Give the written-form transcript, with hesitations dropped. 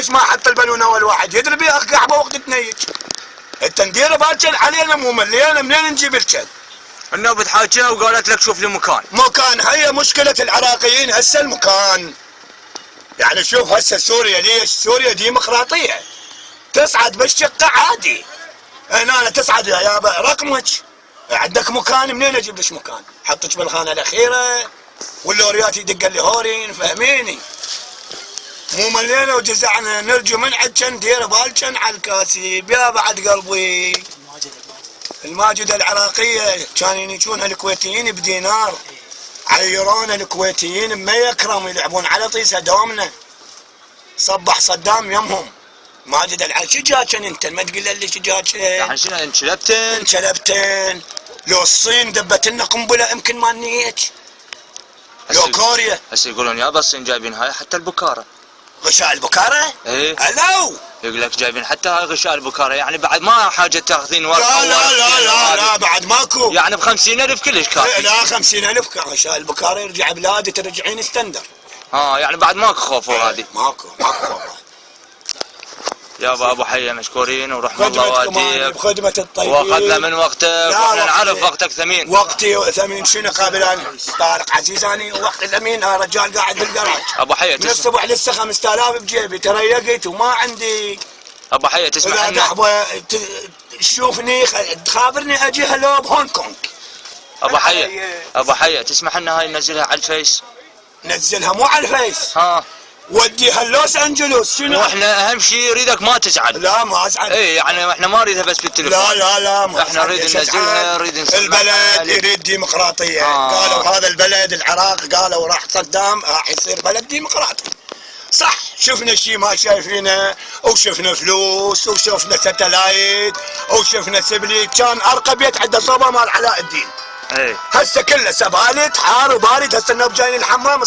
ليش ما حط البالونه اول واحد يدري بيها قحبه وقت تنيج. التنديره باكر علينا مو مليانه، منين نجيب الكل؟ النوبة حاجة وقالت لك شوف لي مكان. هي مشكله العراقيين هسه المكان. يعني شوف هسه سوريا ليش؟ سوريا ديمقراطيه تصعد بالشقه عادي. هنا تصعد يا يابا رقمك، عندك مكان، منين اجيب لك مكان؟ حطك بالخانه الاخيره واللوريات يدق لي هورين، فهميني؟ مو ملينا وجزعنا نرجو من عندكن ديره بالكن على الكاسيب يا بعد قلبي. الماجده العراقيه كانوا ينيجونها الكويتيين بدينار، عيرونا الكويتيين بما يكرم يلعبون على طيسه دومنا. صبح صدام يمهم. ماجد العراقي شو جاكن انت؟ ما تقول لي شو جاكن؟ يعني شنو انشلبتن. لو الصين دبت لنا قنبله يمكن ما نيت. لو كوريا هسه يقولون يابا الصين جايبين هاي حتى البكاره. غشاء البكاره؟ ايه الو يقول لك جايبين حتى هاي غشاء البكاره، يعني بعد ما حاجه تاخذين ورقه. لا بعد ماكو. يعني ب50,000 كلش كافي. لا 50,000 غشاء البكاره يرجع بلادي ترجعين استندر. يعني بعد ماكو خوف هذه. ماكو خوف. يابا ابو حيه مشكورين ورحمه الله والديك بخدمة الطيبين واخذنا من وقتك واحنا نعرف وقتك ثمين. وقتي ثمين شنو قابل انا؟ طارق عزيزاني وقتي ثمين. رجال قاعد بالجراج ابو حيه من الصبح لسه 5000 بجيبي تريقت وما عندي. ابو حيه تسمح لنا تشوفني تخابرني اجي هلو بهونغ كونغ. ابو حيه تسمح لنا هاي ننزلها على الفيس؟ نزلها مو على الفيس، وديها لوس انجلوس. شنو؟ واحنا اهم شيء نريدك ما تزعل. لا ما ازعل. ايه يعني احنا ما نريدها بس بالتليفون. لا ما احنا نريد ننزلها، نريد البلد يريد ديمقراطيه. قالوا هذا البلد العراق، قالوا راح صدام راح يصير بلد ديمقراطي. صح، شفنا شيء ما شايفينه، وشفنا فلوس وشفنا ستلايت وشفنا سبليت. كان ارقى بيت عنده صوبه مال علاء الدين. ايه هسه كله سبالت حار وبارد. هسه النوب جايين الحمام